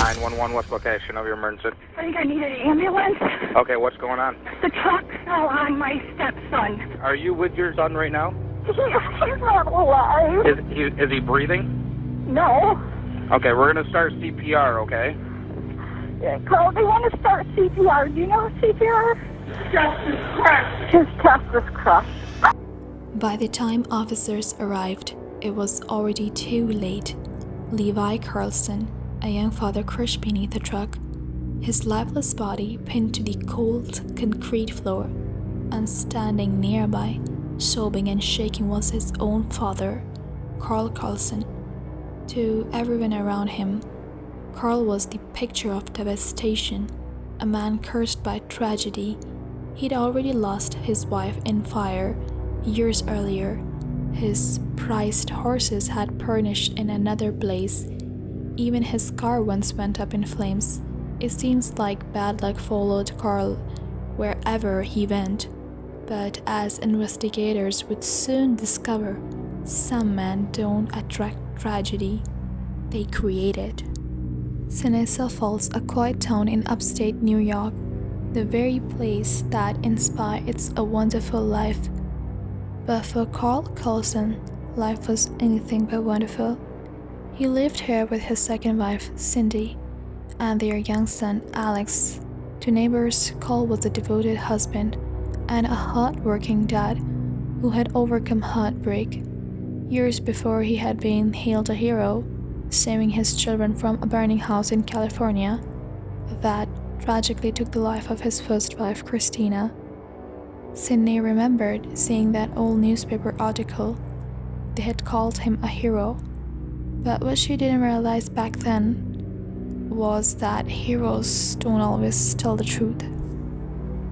911, what's the location of your emergency? I think I need an ambulance. Okay, what's going on? The truck fell on my stepson. Are you with your son right now? He's not alive. Is he breathing? No. Okay, we're going to start CPR, okay? Yeah, Carl, they want to start CPR. Do you know CPR? Chest is crushed. His chest is crushed. By the time officers arrived, it was already too late. Levi Carlson, a young father, crushed beneath the truck, his lifeless body pinned to the cold concrete floor, and standing nearby, sobbing and shaking, was his own father, Carl Carlson. To everyone around him, Carl was the picture of devastation, a man cursed by tragedy. He'd already lost his wife in fire years earlier. His prized horses had perished in another blaze. Even his car once went up in flames. It seems like bad luck followed Carl wherever he went. But as investigators would soon discover, some men don't attract tragedy, they create it. Ceniza Falls, a quiet town in upstate New York, the very place that inspired It's a Wonderful Life. But for Carl Carlson, life was anything but wonderful. He lived here with his second wife, Cindy, and their young son, Alex. To neighbors, Carl was a devoted husband and a hard-working dad who had overcome heartbreak. Years before, he had been hailed a hero, saving his children from a burning house in California that tragically took the life of his first wife, Christina. Sydney remembered seeing that old newspaper article. They had called him a hero. But what she didn't realize back then was that heroes don't always tell the truth.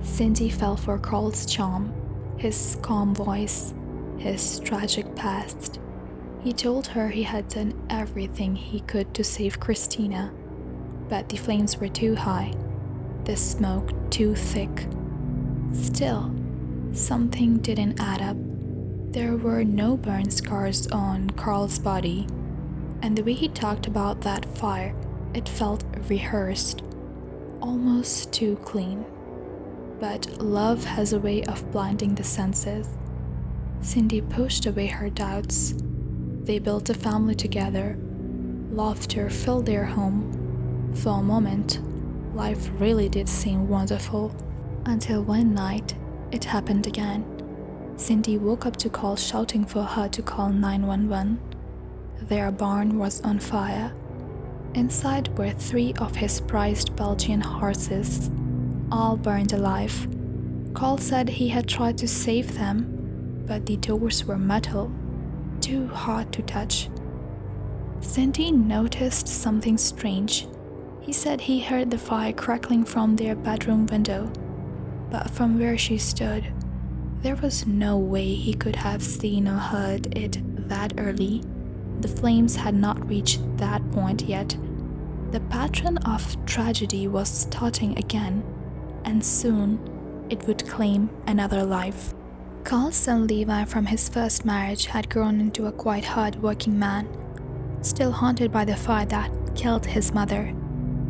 Cindy fell for Carl's charm, his calm voice, his tragic past. He told her he had done everything he could to save Christina, but the flames were too high, the smoke too thick. Still, something didn't add up. There were no burn scars on Carl's body, and the way he talked about that fire, it felt rehearsed, almost too clean. But love has a way of blinding the senses. Cindy pushed away her doubts. They built a family together. Laughter filled their home. For a moment, life really did seem wonderful. Until one night, it happened again. Cindy woke up to Carl shouting for her to call 911. Their barn was on fire. Inside were 3 of his prized Belgian horses, all burned alive. Carl said he had tried to save them, but the doors were metal, too hard to touch. Cindy noticed something strange. He said he heard the fire crackling from their bedroom window, but from where she stood, there was no way he could have seen or heard it that early. The flames had not reached that point yet. The pattern of tragedy was starting again, and soon it would claim another life. Carl's son Levi from his first marriage had grown into a quite hard-working man, still haunted by the fire that killed his mother.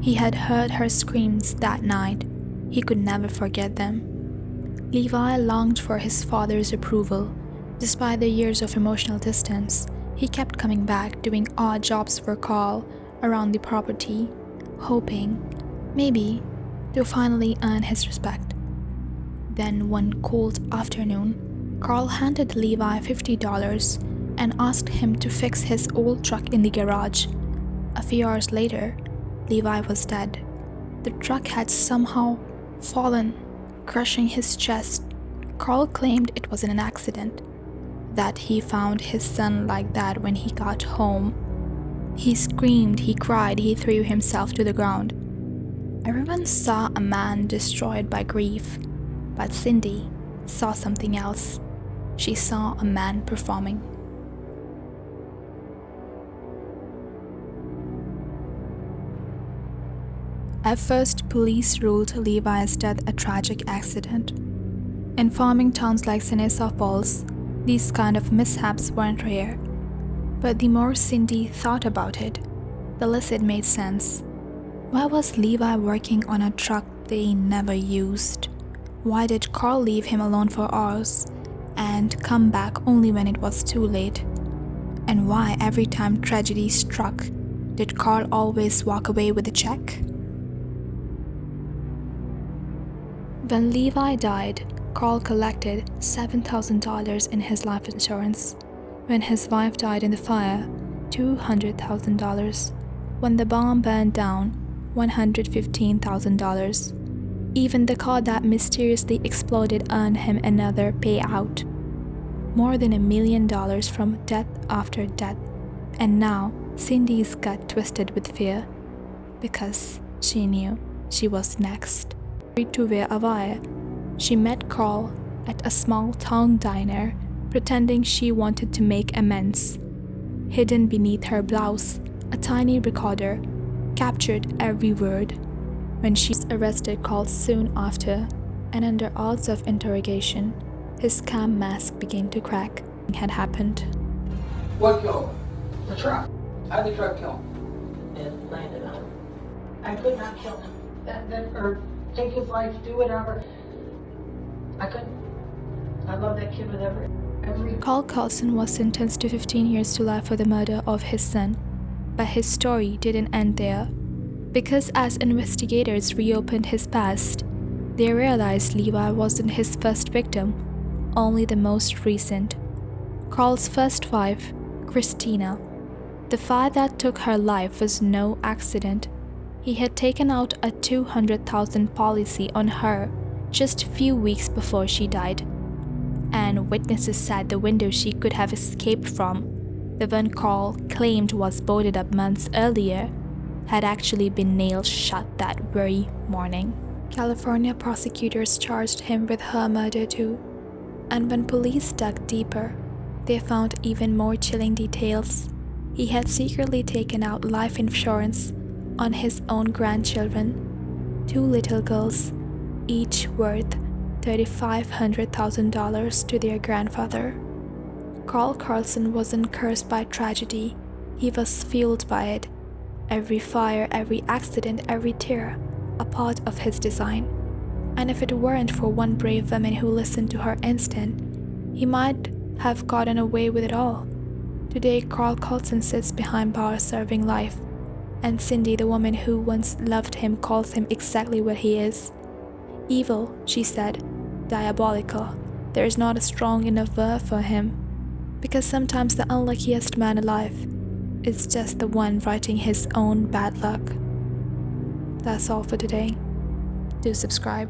He had heard her screams that night. He could never forget them. Levi longed for his father's approval. Despite the years of emotional distance, he kept coming back, doing odd jobs for Carl around the property, hoping, maybe, to finally earn his respect. Then one cold afternoon, Carl handed Levi $50 and asked him to fix his old truck in the garage. A few hours later, Levi was dead. The truck had somehow fallen, crushing his chest. Carl claimed it was an accident, that he found his son like that when he got home. He screamed, he cried, he threw himself to the ground. Everyone saw a man destroyed by grief, but Cindy saw something else. She saw a man performing. At first, police ruled Levi's death a tragic accident. In farming towns like Ceniza Falls, these kind of mishaps weren't rare. But the more Cindy thought about it, the less it made sense. Why was Levi working on a truck they never used? Why did Carl leave him alone for hours and come back only when it was too late? And why every time tragedy struck, did Carl always walk away with a check? When Levi died, Carl collected $7,000 in his life insurance. When his wife died in the fire, $200,000. When the bomb burned down, $115,000. Even the car that mysteriously exploded earned him another payout. More than $1 million from death after death. And now Cindy's gut twisted with fear because she knew she was next. To wear a wire, she met Carl at a small town diner, pretending she wanted to make amends. Hidden beneath her blouse, a tiny recorder captured every word. When she was arrested, Carl soon after, and under odds of interrogation, his scam mask began to crack. What had happened? What killed him? The truck. How did the truck kill him? It landed on him. I could not kill him. Or take his life, do whatever. I couldn't. I love that kid with every. Carl Carlson was sentenced to 15 years to life for the murder of his son. But his story didn't end there. Because as investigators reopened his past, they realized Levi wasn't his first victim, only the most recent. Carl's first wife, Christina. The fire that took her life was no accident. He had taken out a $200,000 policy on her just a few weeks before she died. And witnesses said the window she could have escaped from, the one Carl claimed was boarded up months earlier, had actually been nailed shut that very morning. California prosecutors charged him with her murder too. And when police dug deeper, they found even more chilling details. He had secretly taken out life insurance on his own grandchildren, 2 little girls, each worth $3,500,000 to their grandfather. Carl Carlson wasn't cursed by tragedy, he was fueled by it. Every fire, every accident, every tear, a part of his design. And if it weren't for one brave woman who listened to her instinct, he might have gotten away with it all. Today, Carl Carlson sits behind bars serving life, and Cindy, the woman who once loved him, calls him exactly what he is. Evil, she said, diabolical. There is not a strong enough word for him, because sometimes the unluckiest man alive is just the one writing his own bad luck. That's all for today. Do subscribe.